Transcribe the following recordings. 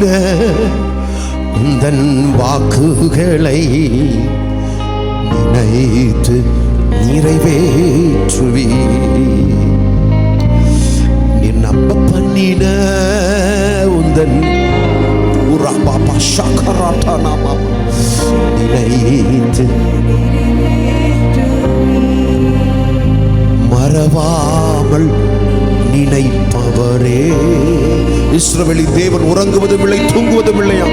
பண்ணின உந்தன் வாக்குகளை நினைத்து நிறைவேற்றுவி. நீ நம்ப பண்ணின உந்தன் நினைத்து மறவாமல் நினைப்பவரே. இஸ்ரவேலின் தேவன் உறங்குவதும் இல்லை, தூங்குவதும் இல்லையா?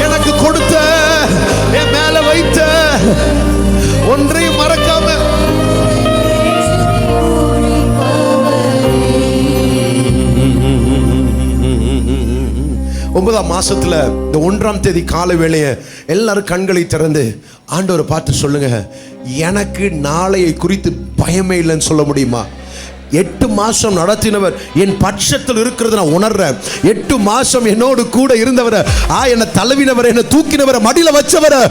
எனக்கு கொடுத்த, என் மேல வைத்த ஒன்றையும் மறக்காம ஒன்பதாம் மாசத்துல இந்த 1ஆம் தேதி காலை வேளைய எல்லாரும் கண்களை திறந்து ஆண்டவரை பார்த்து சொல்லுங்க, எனக்கு நாளையை குறித்து பயமே இல்லைன்னு சொல்ல முடியுமா? 8 மாசம் நடத்தினவர் என் பட்சத்தில் இருக்கிறது நான் உணர்றேன். 8 மாசம் என்னோடு கூட இருந்தவரை, என்னை தழுவினவரை, என்னை தூக்கினவரை, மடியில வச்சவரை,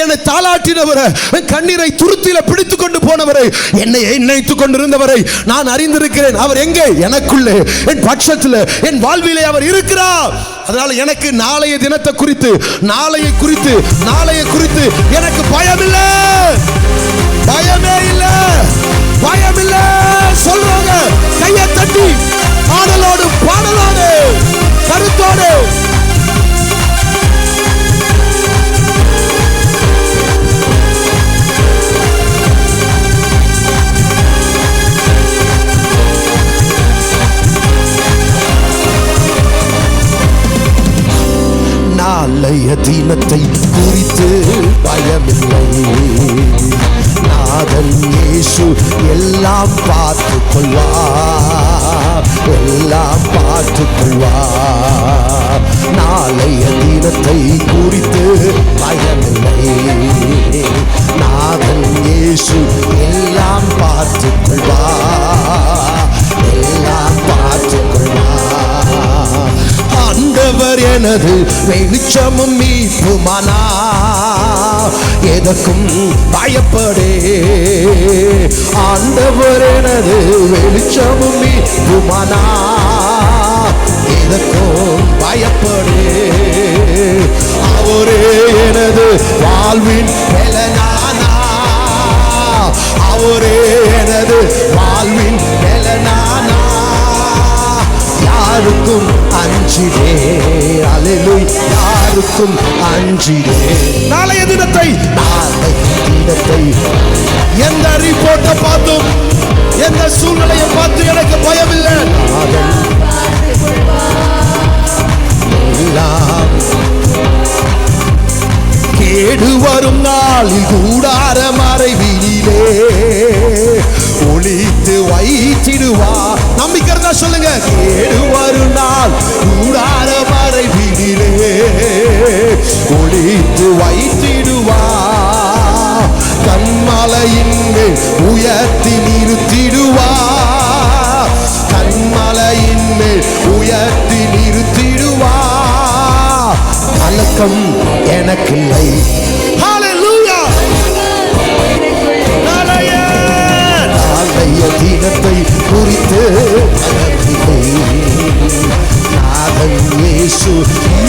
என்னை தாளாட்டினவரை, கண்ணீரை துருத்தில பிடித்து கொண்டு போனவரை, என்னை நினைத்துக் கொண்டிருந்தவரை நான் அறிந்திருக்கிறேன். அவர் எங்கே? எனக்குள்ளே, என் பட்சத்தில், என் வாழ்விலே அவர் இருக்கிறார். அதனால எனக்கு நாளைய தினத்தை குறித்து, நாளைய குறித்து எனக்கு பயமில்லை, பயமே இல்லை, பயமில்லை சொல்றாங்க. கையை தட்டி பாடலோடு கருத்தோடு நாளைய தினத்தை குறித்து பயமில்லை. நாதன் இயேசு எல்லாம் பார்த்துக் கொள்வார், எல்லாம் பார்த்துக் கொள்வார். நாளைய தினத்தை குறித்து பயமில்லை. நாதன் இயேசு எல்லாம் பார்த்துக் கொள்வார், எல்லாம் பார்த்துக் கொள்வார். ஆண்டவர் எனது வெளிச்சமும் மீட்புமானா, எதற்கும் பயப்படே. ஆண்டவர் எனது வெளிச்சமும் மீட்புமானா, எதற்கும் பயப்படே. அவரே எனது வாழ்வின் பலனானா, அவரே எனது வாழ்வின் பலனானா. யாருக்கும் அஞ்சிடே, அல்லேலூயா, யாருக்கும் அஞ்சிடே. நாளைய தினத்தை எந்த ரிப்போர்ட்டை பார்த்தும், எந்த சூழ்நிலையை பார்த்து எனக்கு பயமில்லை. கேடு வரும் நாளில் கூடார மறைவினிலே ஒளித்து வைத்திடுவா. நம்பிக்கை இருந்தா சொல்லுங்க. கேடு வரும் நாள் கூடார மறைவினிலே ஒளித்து வைத்திடுவா. கண்மலையின் மேல் உயர்த்தி நிறுத்திடுவா, கண்மலையின் மேல் உயர்த்தி நிறுத்திடுவா. கலக்கம் எனக்கில்லை. ஹல்லேலூயா. நாளைய தினத்தை குறித்து நாதன் இயேசு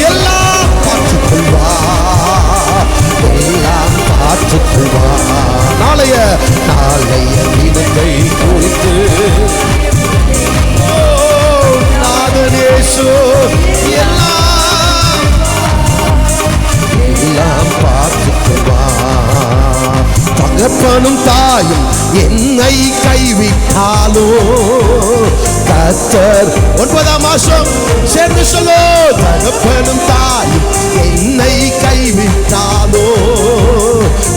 எல்லாம் பார்த்துக் கொள்வார், எல்லாம் பார்த்துக் கொள்வார். நாளைய தினத்தை குறித்து நாதன் இயேசு எல்லாம் பார்த்துக் கொள்வார். தகப்பனும் தாயும் என்னை கைவிட்டாலோ கர்த்தர். 9ஆம் மாசம் சேர்ந்து சொல்லோ. தகப்பனும் தாயும் என்னை கைவிட்டாலோ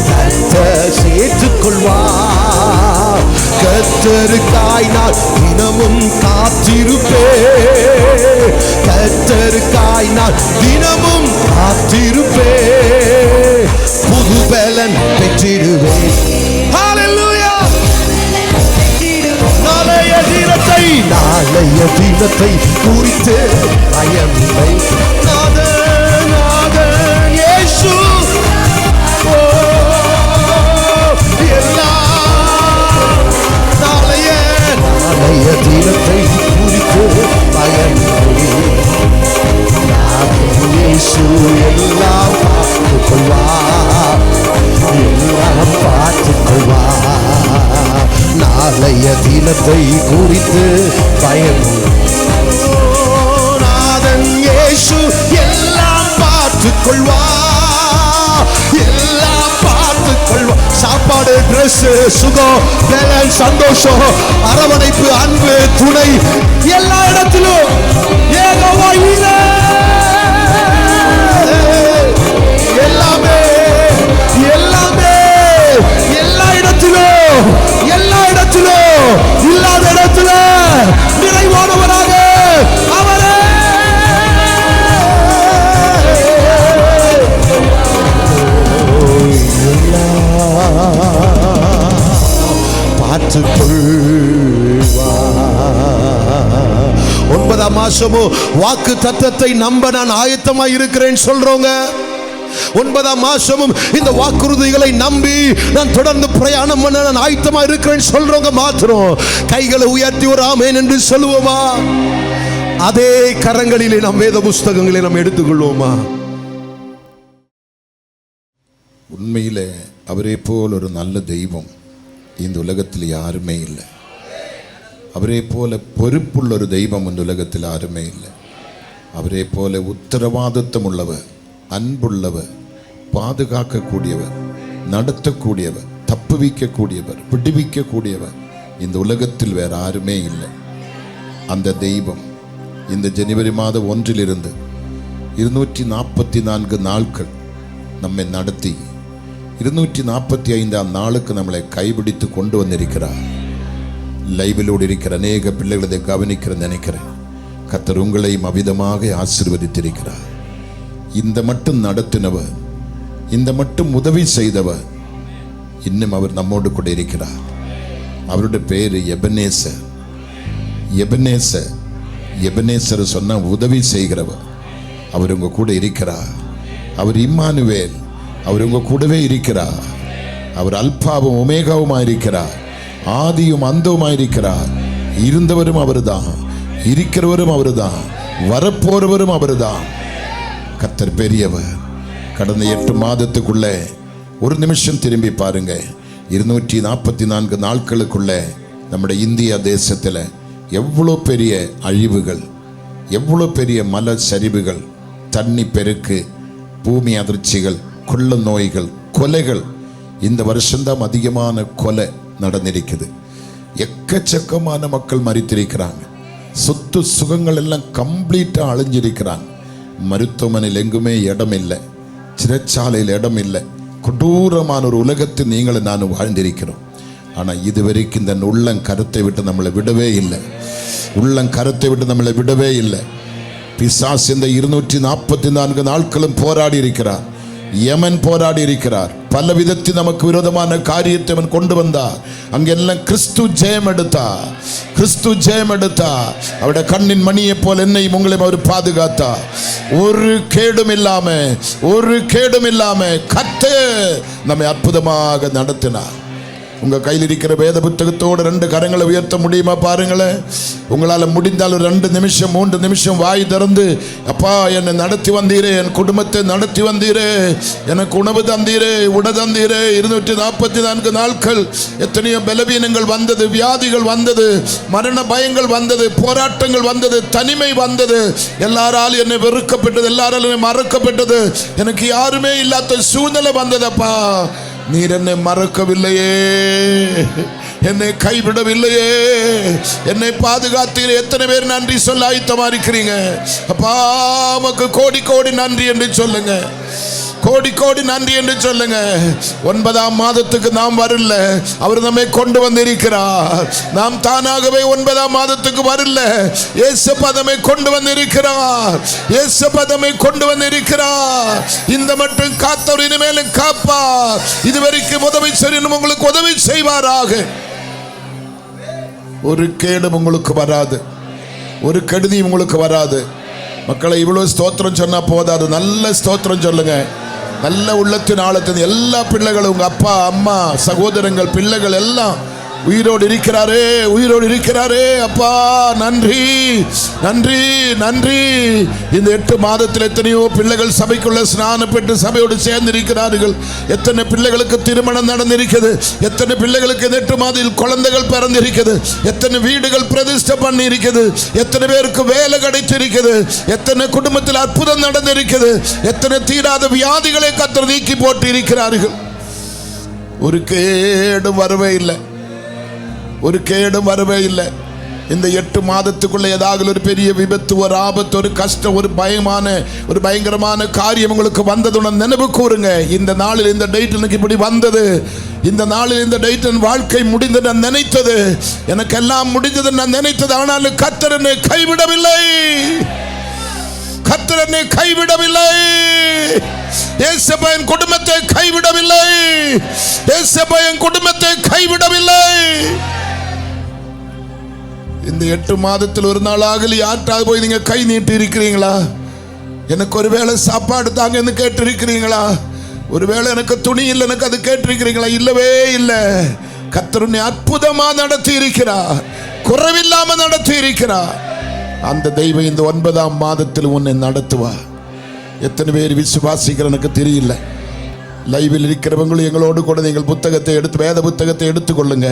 கர்த்தர் சேர்த்துக் கொள்வார். கர்த்தருக்காய் நான் தினமும் காத்திருப்பே, கர்த்தருக்காய் நான் தினமும் காத்திருப்பே. புது பலன் பெற்றிடுவேன். ஹல்லேலூயா. நாளைய தினத்தை குறித்து பயமில்லை. நாதன் இயேசு எல்லாம் நாளைய கொள்வா, எல்லாம் பார்த்து கொள்வா. சாப்பாடு, டிரெஸ், சுகம், பேலன்ஸ், சந்தோஷம், அரவணைப்பு, அன்பு, துணை, எல்லா இடத்திலும் யெகோவா ஈரே. எல்லாமே எல்லாமே எல்லா இடத்திலும், எல்லா இடத்திலும், இல்லாத இடத்துல நிறைவானவராக அவரே. பார்த்துக்கொள்வா. 9ஆம் மாசமும் வாக்கு தத்தத்தை நம்ப நான் ஆயத்தமாய் இருக்கிறேன் சொல்றோங்க. 9ஆம் மாசமும் இந்த வாக்குறுதிகளை நம்பி நான் தொடர்ந்து பிரயாணம் பண்ண நான் ஆயத்தமா இருக்கிறேன் சொல்றவங்க மாத்திரம் கைகளை உயர்த்தி ஒரு ஆமென் என்று சொல்லுவோமா? அதே கரங்களிலே நம் வேத புஸ்தகங்களை நாம் எடுத்துக்கொள்வோமா? உண்மையிலே அவரே போல் ஒரு நல்ல தெய்வம் இந்த உலகத்தில் யாருமே இல்லை. அவரே போல பொறுப்புள்ள ஒரு தெய்வம் இந்த உலகத்தில் யாருமே இல்லை. அவரே போல உத்தரவாதித்தம் உள்ளவர், அன்புள்ளவர், பாதுகாக்கக்கூடியவர், நடத்தக்கூடியவர், தப்புவிக்கக்கூடியவர், விடுவிக்கக்கூடியவர் இந்த உலகத்தில் வேற யாருமே இல்லை. அந்த தெய்வம் இந்த ஜனவரி மாதம் 1 244 நாட்கள் நம்மை நடத்தி 245ஆம் நாளுக்கு நம்மளை கைபிடித்து கொண்டு வந்திருக்கிறார். லைவிலோடு இருக்கிற அநேக பிள்ளைகளை கவனிக்கிற நினைக்கிறேன். கர்த்தர் உங்களையும் அவிதமாக ஆசீர்வதித்திருக்கிறார். இந்த மட்டும் நடத்தினவர், இந்த மட்டும் உதவி செய்தவர், இன்னும் அவர் நம்மோடு கூட இருக்கிறார். அவருடைய பேரு எபனேசர். எபனேசர், எபனேசர் சொன்ன உதவி செய்கிறவர். அவர் உங்க கூட இருக்கிறார். அவர் இம்மானுவேல், அவர் உங்க கூடவே இருக்கிறார். அவர் அல்பாவும் ஒமேகாவுமாய் இருக்கிறார். ஆதியும் அந்தவுமாய் இருக்கிறார். இருந்தவரும் அவர்தான், இருக்கிறவரும் அவர்தான், வரப்போறவரும் அவர்தான். கர்த்தர் பெரியவர். கடந்த 8 மாதத்துக்குள்ளே ஒரு நிமிஷம் திரும்பி பாருங்க. 244 நாட்களுக்குள்ள நம்முடைய இந்தியா தேசத்தில் எவ்வளோ பெரிய அழிவுகள், எவ்வளோ பெரிய மல சரிவுகள், தண்ணி பெருக்கு, பூமி அதிர்ச்சிகள், கொள்ள நோய்கள், கொலைகள். இந்த வருஷம்தான் அதிகமான கொலை நடந்திருக்குது. எக்கச்சக்கமான மக்கள் மரித்திருக்கிறாங்க. சொத்து சுகங்கள் எல்லாம் கம்ப்ளீட்டா அழிஞ்சிருக்கிறாங்க. மருத்துவமனையில் எங்குமே இடம் இல்லை, சிறைச்சாலையில் இடம் இல்லை. கொடூரமான ஒரு உலகத்தில் நீங்களும் நானும் வாழ்ந்திருக்கிறோம். ஆனால் இதுவரைக்கும் இந்த உள்ளங்கரத்தை விட்டு நம்மளை விடவே இல்லை. உள்ளங்கரத்தை விட்டு நம்மளை விடவே இல்லை. பிசாசு இந்த 244 நாட்களும் போராடி இருக்கிறார். யமன் போராடி இருக்கிறார். பல விதத்தில் நமக்கு விரோதமான காரியத்தை அவன் கொண்டு வந்தார். அங்கெல்லாம் கிறிஸ்து ஜெயம் எடுத்தார். கிறிஸ்து ஜெயம் எடுத்தார். அவருடைய கண்ணின் மணியை போல் என்னையும் உங்களையும் அவர் பாதுகாத்தார். ஒரு கேடும் இல்லாம, ஒரு கேடும் இல்லாம கர்த்தர் நம்மை அற்புதமாக நடத்தினார். உங்க கையில் இருக்கிற வேத புத்தகத்தோடு 2 கரங்களை உயர்த்த முடியுமா பாருங்களேன். உங்களால் முடிந்தால் 2 நிமிஷம் 3 நிமிஷம் வாய் திறந்து, அப்பா என்னை நடத்தி வந்தீரே, என் குடும்பத்தை நடத்தி வந்தீரே, எனக்கு உணவு தந்தீரே, உட தந்தீரே. 244 நாட்கள் எத்தனையோ பலவீனங்கள் வந்தது, வியாதிகள் வந்தது, மரண பயங்கள் வந்தது, போராட்டங்கள் வந்தது, தனிமை வந்தது. எல்லாராலும் என்னை வெறுக்கப்பட்டது, எல்லாராலும் என்னை மறக்கப்பட்டது, எனக்கு யாருமே இல்லாத சூழ்நிலை வந்ததப்பா. நீர் என்னை மறக்கவில்லையே, என்னை கைவிடவில்லையே, என்னை பாதுகாத்தீர். எத்தனை பேர் நன்றி சொல்ல ஆயத்தமா இருக்கிறீங்க? அப்பா உமக்கு கோடி கோடி நன்றி என்று சொல்லுங்க. கோடி கோடி நன்றி என்று சொல்லுங்க. 9ஆம் மாதத்துக்கு நாம் வரல, அவர் நம்மை கொண்டு வந்திருக்கிறார். நாம் தானாகவே 9ஆம் மாதத்துக்கு வரல, இயேசுப்பா நம்மை கொண்டு வந்திருக்கிறார். இயேசுப்பா நம்மை கொண்டு வந்திருக்கிறார். இந்த மட்டும் காத்தவர் இனிமேலும் காப்பார். இதுவரைக்கும் உதவி செய்யணும், உங்களுக்கு உதவி செய்வாராக. ஒரு கேடும் உங்களுக்கு வராது, ஒரு கெடுதி உங்களுக்கு வராது. மக்களை இவ்வளவு ஸ்தோத்திரம் சொன்னா போதாது, நல்ல ஸ்தோத்திரம் சொல்லுங்க. நல்ல உள்ளத்தின் ஆழத்தின் எல்லா பிள்ளைகளும், உங்க அப்பா அம்மா சகோதரங்கள் பிள்ளைகள் எல்லாம் உயிரோடு இருக்கிறாரே, உயிரோடு இருக்கிறாரே. அப்பா நன்றி, நன்றி, நன்றி. இந்த 8 மாதத்தில் எத்தனையோ பிள்ளைகள் சபைக்குள்ள ஸ்நானம் பெற்று சபையோடு சேர்ந்து இருக்கிறார்கள். எத்தனை பிள்ளைகளுக்கு திருமணம் நடந்திருக்கிறது, எத்தனை பிள்ளைகளுக்கு இந்த 8 மாதத்தில் குழந்தைகள் பிறந்திருக்கிறது, எத்தனை வீடுகள் பிரதிஷ்டை பண்ணி இருக்குது, எத்தனை பேருக்கு வேலை கிடைத்திருக்கிறது, எத்தனை குடும்பத்தில் அற்புதம் நடந்திருக்கிறது, எத்தனை தீராத வியாதிகளை கர்த்தர் நீக்கி போட்டு இருக்கிறார்கள். ஒரு கேடும் வரவே இல்லை, ஒரு கேடும் வரவே இல்லை. இந்த 8 மாதத்துக்குள்ள ஏதாவது ஒரு பெரிய விபத்து, ஒரு ஆபத்து, ஒரு கஷ்டம், ஒரு பயங்கரமான காரியம் உங்களுக்கு வந்ததுடன் நினைவு கூறுங்க. இந்த நாளில் இந்த டேட் எனக்கு இப்படி வந்தது, இந்த நாளில் இந்த டேட் என் வாழ்க்கை முடிந்து நான் நினைத்தது, எனக்கு எல்லாம் முடிந்தது நான் நினைத்தது. ஆனாலும் கர்த்தர் என்னை கைவிடவில்லை, கர்த்தர் என்னை கைவிடவில்லை. இயேசுவின் குடும்பத்தை கைவிடவில்லை, இயேசுவின் குடும்பத்தை கைவிடவில்லை. இந்த 8 மாதத்தில் ஒரு நாள் ஆகல யார்ட்டாவது போய் நீங்க கை நீட்டி இருக்கிறீங்களா? எனக்கு ஒருவேளை சாப்பாடு தாங்க என்று கேட்டிருக்கிறீங்களா? ஒருவேளை எனக்கு துணி இல்லை எனக்கு அது கேட்டிருக்கிறீங்களா? இல்லவே இல்லை. கர்த்தர் உன்னை அற்புதமா நடத்தி இருக்கிறார், குறைவில்லாம நடத்தி இருக்கிறார். அந்த தெய்வம் இந்த 9ஆம் மாதத்தில் உன்னை நடத்துவார். எத்தனை பேர் விசுவாசிக்கிற எனக்கு தெரியல. லைவில் இருக்கிறவங்களும் எங்களோடு கூட நீங்கள் புத்தகத்தை எடுத்து, வேத புத்தகத்தை எடுத்துக்கொள்ளுங்க.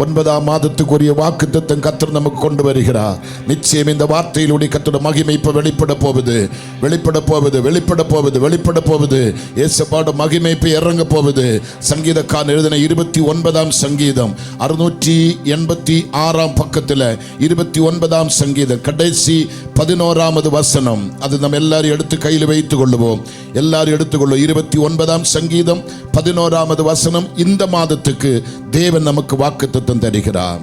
9ஆம் மாதத்துக்குரிய வாக்குத்தத்தம் கர்த்தர் நமக்கு கொண்டு வருகிறார். நிச்சயம் இந்த வார்த்தையிலுடைய கர்த்தருடைய மகிமை இப்ப வெளிப்பட போகுது, வெளிப்பட போகுது, வெளிப்பட போகுது, வெளிப்பட போகுது. இயேசுவோட மகிமை இப்ப இறங்க போகுது. சங்கீதக்காரன் எழுதின 29ஆம் சங்கீதம் 686ஆம் பக்கத்தில் 29ஆம் சங்கீதம் கடைசி 11வது வசனம். அது நம்ம எல்லாரும் எடுத்து கையில் வைத்துக் கொள்ளுவோம். எல்லாரும் எடுத்துக்கொள்ளும். 29ஆம் சங்கீதம் 11வது வசனம். இந்த மாதத்துக்கு தேவன் நமக்கு வாக்குத்தத்தம் தருகிறார்.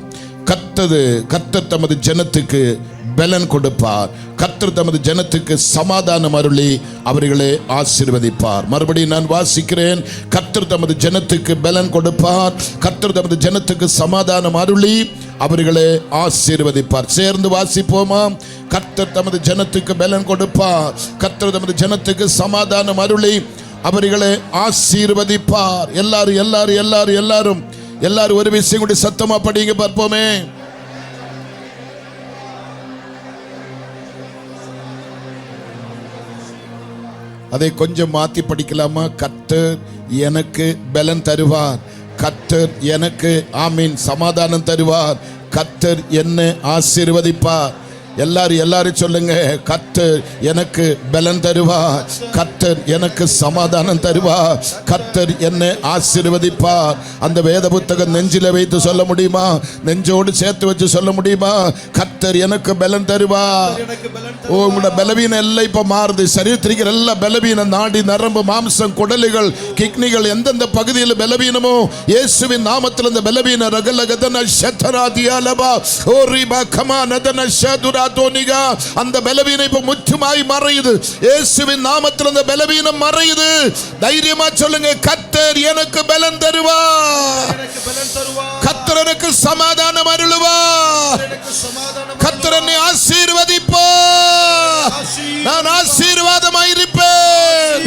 கர்த்தர் தமது ஜனத்துக்கு பலன் கொடுப்பார். கர்த்தர் தமது ஜனத்துக்கு சமாதானம் அருளி அவர்களை ஆசீர்வதிப்பார். மறுபடியும் நான் வாசிக்கிறேன். கர்த்தர் தமது ஜனத்துக்கு பலன் கொடுப்பார், கர்த்தர் தமது ஜனத்துக்கு சமாதானம் அருளி அவர்களை ஆசீர்வதிப்பார். சேர்ந்து வாசிப்போமா? கர்த்தர் தமது ஜனத்துக்கு பலன் கொடுப்பார், கர்த்தர் தமது ஜனத்துக்கு சமாதானம் அருளி அவர்களை ஆசீர்வதிப்பார். எல்லாரும் எல்லாரும் எல்லாரும் எல்லாரும் எல்லாரும் ஒரு விஷயம் கூட சத்தமா படிங்க பார்ப்போமே. அதை கொஞ்சம் மாத்தி படிக்கலாமா? கர்த்தர் எனக்கு பலன் தருவார், கர்த்தர் எனக்கு ஆமீன் சமாதானம் தருவார், கர்த்தர் என்னை ஆசீர்வதிப்பார். எல்லாரும் சொல்லுங்க. கர்த்தர் எனக்கு பலன் தருவார், கர்த்தர் எனக்கு சமாதானம் தருவார், கர்த்தர் என்னை ஆசீர்வதிப்பார். அந்த வேத புத்தகம் நெஞ்சில வைத்து சொல்ல முடியுமா? நெஞ்சோடு சேர்த்து வச்சு சொல்ல முடியுமா? கர்த்தர் எனக்கு பலன் தருவார். உங்களோட பலவீனம் எல்லாம் இப்ப மாறுது. சரீரத்திற்கு எல்லா பலவீனம், நாடி நரம்பு மாம்சம் குடலுகள் கிட்னிகள் எந்தெந்த பகுதியில் பலவீனமோ இயேசுவின் நாமத்தில் அந்த பலவீன ரகலகதன ஷதராதியாலபா ஓரிபா கமானதன ஷதுரா தோனிகா அந்த பலவீனம் இப்ப முற்றுமாய் மறையுது. இயேசுவின் நாமத்தில் அந்த பலவீனம் மறையுது. தைரியமா சொல்லுங்க. கர்த்தர் எனக்கு பலன் தருவார், கர்த்தர் எனக்கு சமாதானம் அருளுவார், கர்த்தர் என்னை ஆசீர்வதிப்பார். நான் ஆசீர்வாதமாய் இருப்பேன்,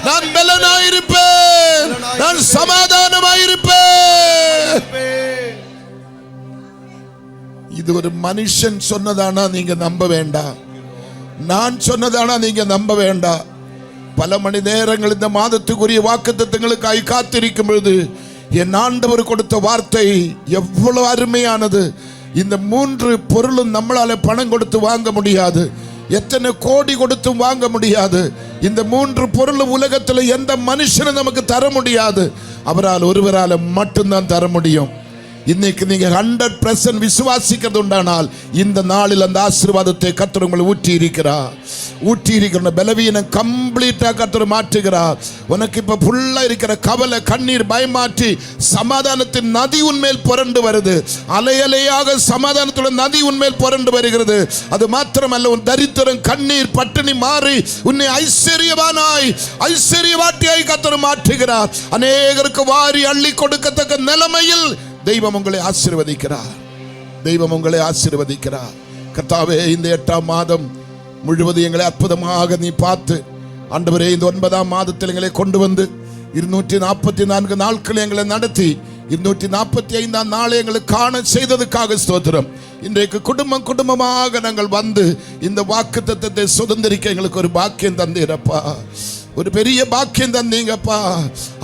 நான் பலனாய் இருப்பேன், நான் சமாதானமாய் இருப்பேன். இது ஒரு மனுஷன் சொன்னதானா நீங்க நம்ப வேண்டாம், நான் சொன்னதானா நீங்க நம்ப வேண்டாம். பல மணி நேரங்கள் இந்த மாதத்துக்குரிய வாக்குத்தத்தங்களுக்காய் காத்திருக்கும் பொழுது என் ஆண்டவர் கொடுத்த வார்த்தை எவ்வளவு அருமையானது. இந்த 3 பொருளும் நம்மளால பணம் கொடுத்து வாங்க முடியாது, எத்தனை கோடி கொடுத்தும் வாங்க முடியாது. இந்த 3 பொருளும் உலகத்தில் எந்த மனுஷனும் நமக்கு தர முடியாது. அவரால் ஒருவரால் மட்டும்தான் தர முடியும். இன்னைக்கு நீங்க 100% விசுவாசிக்கிறது உண்டானால் இந்த நாளில் அந்த ஆசீர்வாதத்தை கர்த்தர் உங்களை ஊற்றி இருக்கிறார். பலவீனம் கம்ப்ளீட்டா கர்த்தர் மாற்றுகிறார். உனக்கு இப்ப ஃபுல்லா இருக்கிற கவலை கண்ணீர் பயமாற்றி சமாதானத்தின் நதி உன்மேல் புரண்டு வருது. அலையலையாக சமாதானத்துடன் நதி உன்மேல் புரண்டு வருகிறது. அது மாத்திரமல்ல, உன் தரித்திரம் கண்ணீர் பட்டினி மாறி உன்னை ஐஸ்வர்யவாட்டியாய் கர்த்தர் மாற்றுகிறார். அநேகருக்கு வாரி அள்ளி கொடுக்கத்தக்க நிலைமையில் தெய்வம் உங்களை ஆசீர்வதிக்கிறார், தெய்வம் உங்களை ஆசீர்வதிக்கிறார். கர்த்தாவே, இந்த 8ஆம் மாதம் முழுவதும் எங்களை அற்புதமாக நீ பார்த்து ஆண்டவரே, இந்த 9ஆம் மாதத்தில் எங்களை கொண்டு வந்து 244 நாட்கள் எங்களை நடத்தி 245 நாளை எங்களுக்கு காண செய்ததுக்காக ஸ்தோத்திரம். இன்றைக்கு குடும்பமாக நாங்கள் வந்து இந்த வாக்குத்தத்தத்தை சுதந்திரிக்க எங்களுக்கு ஒரு பாக்கியம் தந்தீரப்பா, ஒரு பெரிய பாக்கியம் தந்தீங்கப்பா.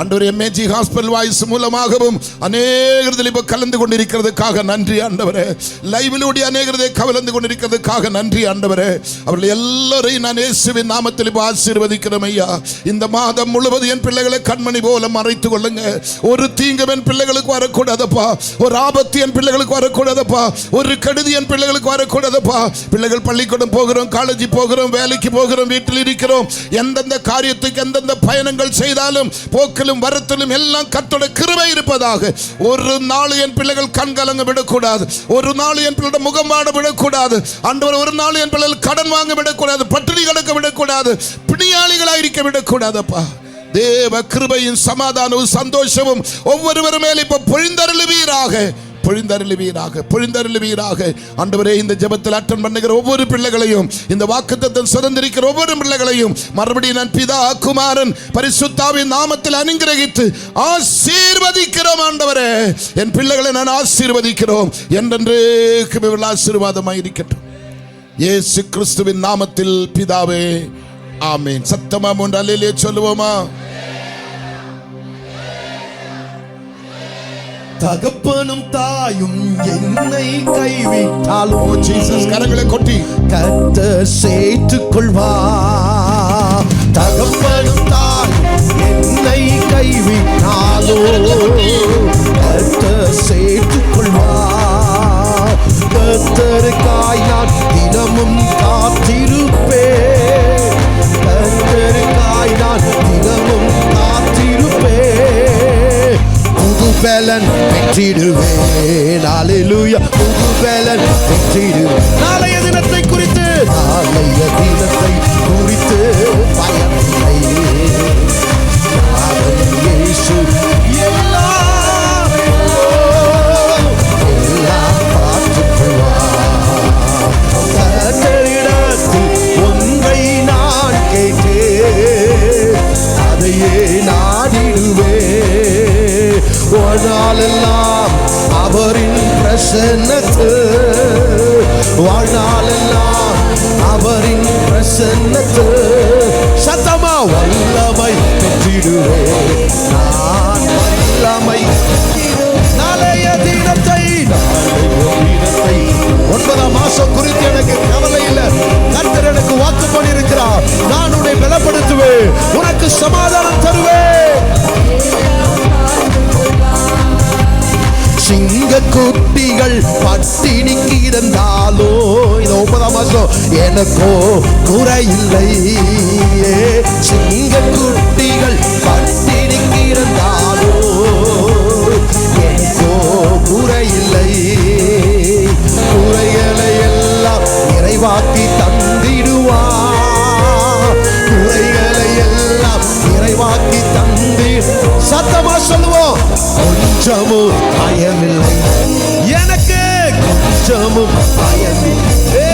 ஆண்டவரே, எம்ஏஜி ஹாஸ்பிட்டல் வாய்ஸ் மூலமாகவும் அநேகர்கள் இப்ப கலந்து கொண்டிருக்கிறதுக்காக நன்றி ஆண்டவரே. லைவிலூடி அநேகரை கலந்து கொண்டிருக்கிறதுக்காக நன்றி ஆண்டவரே. அவர்கள் எல்லாரையும் நான் இயேசுவின் நாமத்தில் இப்ப ஆசீர்வதிக்கிறேன் ஐயா. இந்த மாதம் முழுவதும் என் பிள்ளைகளை கண்மணி போல மறைத்து கொள்ளுங்க. ஒரு தீங்கு என் பிள்ளைகளுக்கு வரக்கூடாதப்பா, ஒரு ஆபத்து என் பிள்ளைகளுக்கு வரக்கூடாதப்பா, ஒரு கெடுதி என் பிள்ளைகளுக்கு வரக்கூடாதப்பா. பிள்ளைகள் பள்ளிக்கூடம் போகிறோம், காலேஜ் போகிறோம், வேலைக்கு போகிறோம், வீட்டில் இருக்கிறோம், எந்தெந்த காரியத்துக்கு எந்தெந்த பயணங்கள் செய்தாலும் போக்கிலும் வரத்திலும் எல்லாம் கர்த்தருடைய கிருபை இருப்பதாக. ஒரு நாள் என் பிள்ளைகள் கண்கலங்க விடக்கூடாது, ஒரு நாள் என் பிள்ளைகள் முகம் வாட விடக்கூடாது ஆண்டவர், ஒரு நாள் என் பிள்ளைகள் கடன் வாங்க விடக்கூடாது, பட்டினி கிடக்க விடக்கூடாது, பிணியாளிகளாக இருக்க விடக்கூடாதப்பா. தேவ கிருபையும் சமாதானமும் சந்தோஷமும் ஒவ்வொருவரும் மேல் இப்ப பொழிந்தருளுவீராக ஆண்டவரே. இந்த ஜெபத்தில் அட்டன் பண்ணுகிற ஒவ்வொரு பிள்ளைகளையும், இந்த வாக்குத்தத்தம் சுதந்திரிக்கிற ஒவ்வொரு பிள்ளைகளையும் மறுபடியும் நான் பிதா குமாரன் பரிசுத்தாவின் நாமத்தில் அனுக்கிரகித்து ஆசீர்வதிக்கிறோம் ஆண்டவரே. என் பிள்ளைகளை நான் ஆசீர்வதிக்கிறோம், என்றென்றைக்கு ஆசீர்வாதமாய் இருக்கட்டும் இயேசு கிறிஸ்துவின் நாமத்தில் பிதாவே, ஆமென். சத்தமா மூன்று அல்லேலூயா சொல்லுவோமா? தகப்பனும் தாயும் என்னை கைவிட்டாலோ, ஜீசஸ் கரங்களை கொட்டி கர்த்தர் சேர்த்துக் கொள்வார். தகப்பனும் தாயும் என்னை கைவிட்டாலோ, கர்த்தர் சேர்த்துக் கொள்வார். கர்த்தருக்காய் நான் தினமும் காத்திருப்பேன், கர்த்தருக்காய் நான் தினமும் காத்திருப்பேன். புது பலன் பெற்றிடுவேன், அல்லேலூயா, புது பலன் பெற்றிடுவேன். நாளைய தினத்தை குறித்து பயமில்லை, இயேசு எல்லாம் பார்த்துக்கொள்வார். கர்த்தரிடத்தில் ஒன்றை நான் கேட்டேன், அதையே நாடிடுவேன். வாழ்நாளெல்லாம் அவரின் பிரசன்னத்தில், வாழ்நாளெல்லாம் அவரின் பிரசன்னத்தில் சத்தமா வல்லமை பெற்றிடுவேன். நான் வல்லமை நாளைய தினத்தை 9ஆம் மாசம் குறித்து எனக்கு கவலை இல்லை. கர்த்தர் எனக்கு வாக்கு பண்ணியிருக்கிறார், நான் உன்னை பலப்படுத்துவேன், உனக்கு சமாதானம் தருவேன். சிங்க குட்டிகள் பட்டினிக்கு இருந்தாலோ, இந்த 9ஆம் மாசம் எனக்கோ குறையில்லை. சிங்க குட்டிகள் பட்டினிக்கு இருந்தாலோ எனக்கோ குறையில்லை. குறைகளை எல்லாம் நிறைவாக்கி தந்திடுவார், குறைகளை எல்லாம் நிறைவாக்கி தந்தி. சத்தமா சொல்லுவோம், கொஞ்சமும் பயமில்லை எனக்கு, கொஞ்சமும் பயமில்லை.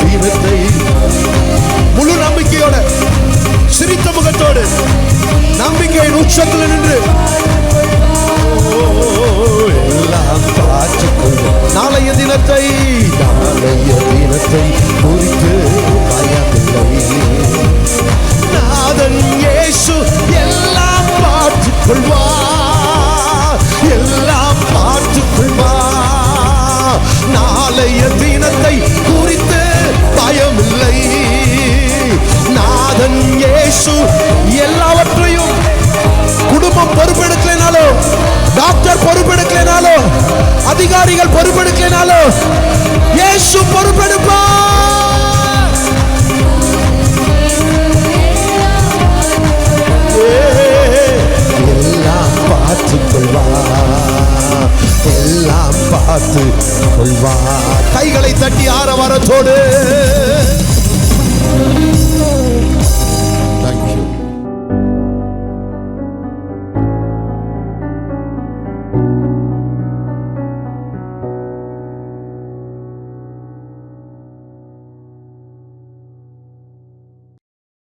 தீபத்தை முழு நம்பிக்கையோட, சிரித்த முகத்தோடு, நம்பிக்கையின் உச்சத்தில் நின்று எல்லாம் பார்த்துக்கொள்ளும். நாளைய தினத்தை குறித்து பயமில்லை. நாதன் இயேசு எல்லாம் பார்த்துக் கொள்வார், எல்லாம் பார்த்துக் கொள்வார். நாளைய